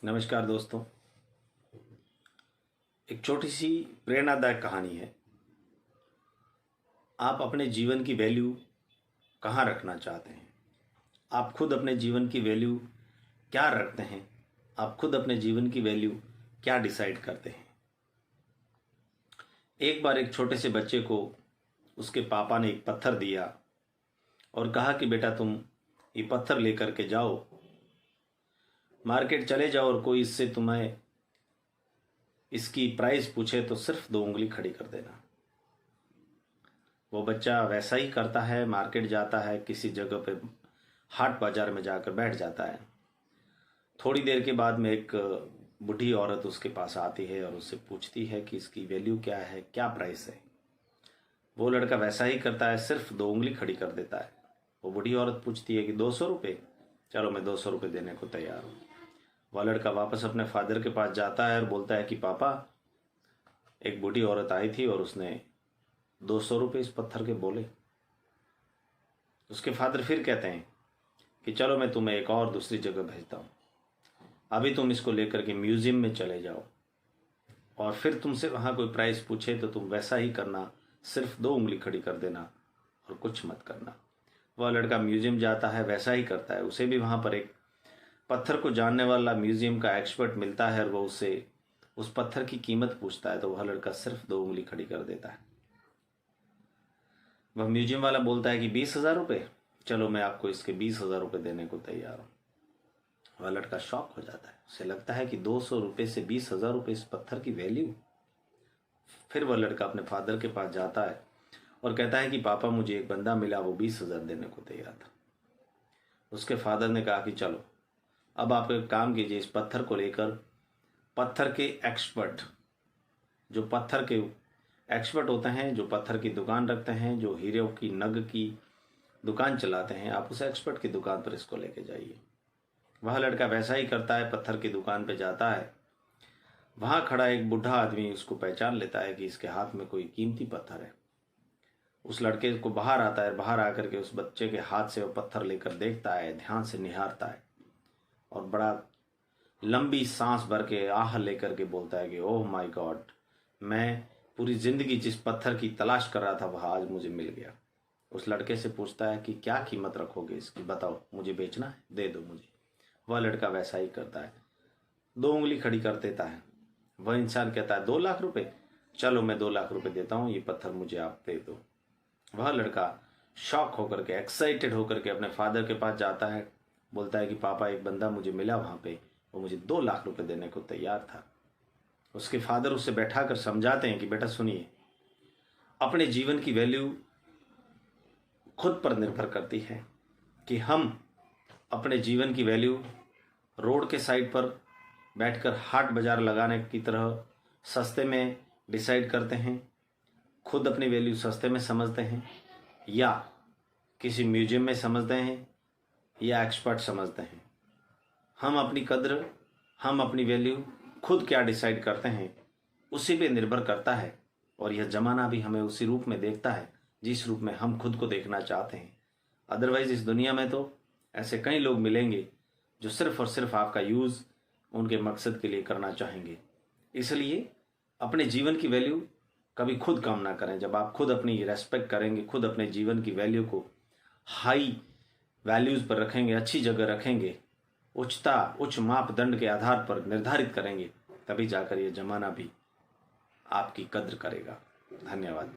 नमस्कार दोस्तों। एक छोटी सी प्रेरणादायक कहानी है। आप अपने जीवन की वैल्यू कहाँ रखना चाहते हैं? आप खुद अपने जीवन की वैल्यू क्या रखते हैं? आप खुद अपने जीवन की वैल्यू क्या डिसाइड करते हैं? एक बार एक छोटे से बच्चे को उसके पापा ने एक पत्थर दिया और कहा कि बेटा तुम ये पत्थर लेकर के जाओ, मार्केट चले जाओ और कोई इससे तुम्हें इसकी प्राइस पूछे तो सिर्फ 2 उंगली खड़ी कर देना। वो बच्चा वैसा ही करता है, मार्केट जाता है, किसी जगह पे हाट बाजार में जाकर बैठ जाता है। थोड़ी देर के बाद में एक बूढ़ी औरत उसके पास आती है और उससे पूछती है कि इसकी वैल्यू क्या है, क्या प्राइस है। वो लड़का वैसा ही करता है, सिर्फ 2 उंगली खड़ी कर देता है। वो बूढ़ी औरत पूछती है कि 200 रुपये? चलो मैं 200 रुपये देने को तैयार हूँ। वह लड़का वापस अपने फादर के पास जाता है और बोलता है कि पापा, एक बूढ़ी औरत आई थी और उसने 200 रुपये इस पत्थर के बोले। उसके फादर फिर कहते हैं कि चलो मैं तुम्हें एक और दूसरी जगह भेजता हूँ, अभी तुम इसको लेकर के म्यूजियम में चले जाओ और फिर तुमसे वहाँ कोई प्राइस पूछे तो तुम वैसा ही करना, सिर्फ 2 उंगली खड़ी कर देना और कुछ मत करना। वह लड़का म्यूजियम जाता है, वैसा ही करता है। उसे भी वहाँ पर एक पत्थर को जानने वाला म्यूजियम का एक्सपर्ट मिलता है और वो उससे उस पत्थर की कीमत पूछता है तो वह लड़का सिर्फ 2 उंगली खड़ी कर देता है। वह म्यूजियम वाला बोलता है कि 20,000 रुपये? चलो मैं आपको इसके 20,000 रुपये देने को तैयार हूँ। वह लड़का शॉक हो जाता है, उसे लगता है कि 200 रुपये से 20,000 रुपये इस पत्थर की वैल्यू। फिर वह लड़का अपने फादर के पास जाता है और कहता है कि पापा मुझे एक बंदा मिला, वो 20,000 देने को तैयार था। उसके फादर ने कहा कि चलो अब आप एक काम कीजिए, इस पत्थर को लेकर पत्थर के एक्सपर्ट, जो पत्थर के एक्सपर्ट होते हैं, जो पत्थर की दुकान रखते हैं, जो हीरे की नग की दुकान चलाते हैं, आप उस एक्सपर्ट की दुकान पर इसको लेके जाइए। वह लड़का वैसा ही करता है, पत्थर की दुकान पे जाता है। वहाँ खड़ा एक बूढ़ा आदमी उसको पहचान लेता है कि इसके हाथ में कोई कीमती पत्थर है। उस लड़के को बाहर आता है, बाहर आकर के उस बच्चे के हाथ से वो पत्थर लेकर देखता है, ध्यान से निहारता है और बड़ा लंबी सांस भर के आह लेकर के बोलता है कि ओह माय गॉड, मैं पूरी जिंदगी जिस पत्थर की तलाश कर रहा था वह आज मुझे मिल गया। उस लड़के से पूछता है कि क्या कीमत रखोगे इसकी, बताओ, मुझे बेचना है, दे दो मुझे। वह लड़का वैसा ही करता है, 2 उंगली खड़ी कर देता है। वह इंसान कहता है 2 लाख रुपए? चलो मैं 2 लाख रुपए देता हूँ, ये पत्थर मुझे आप दे दो। वह लड़का शॉक होकर के, एक्साइटेड होकर के अपने फादर के पास जाता है, बोलता है कि पापा एक बंदा मुझे मिला वहाँ पे, वो मुझे 2 लाख रुपए देने को तैयार था। उसके फादर उसे बैठा कर समझाते हैं कि बेटा सुनिए, अपने जीवन की वैल्यू खुद पर निर्भर करती है कि हम अपने जीवन की वैल्यू रोड के साइड पर बैठकर हाट बाजार लगाने की तरह सस्ते में डिसाइड करते हैं, खुद अपनी वैल्यू सस्ते में समझते हैं, या किसी म्यूजियम में समझते हैं, या एक्सपर्ट समझते हैं। हम अपनी कद्र, हम अपनी वैल्यू खुद क्या डिसाइड करते हैं, उसी पे निर्भर करता है। और यह ज़माना भी हमें उसी रूप में देखता है जिस रूप में हम खुद को देखना चाहते हैं। अदरवाइज इस दुनिया में तो ऐसे कई लोग मिलेंगे जो सिर्फ और सिर्फ आपका यूज़ उनके मकसद के लिए करना चाहेंगे। इसलिए अपने जीवन की वैल्यू कभी खुद कम ना करें। जब आप खुद अपनी रेस्पेक्ट करेंगे, खुद अपने जीवन की वैल्यू को हाई वैल्यूज़ पर रखेंगे, अच्छी जगह रखेंगे, उच्च मापदंड के आधार पर निर्धारित करेंगे, तभी जाकर ये ज़माना भी आपकी कद्र करेगा। धन्यवाद।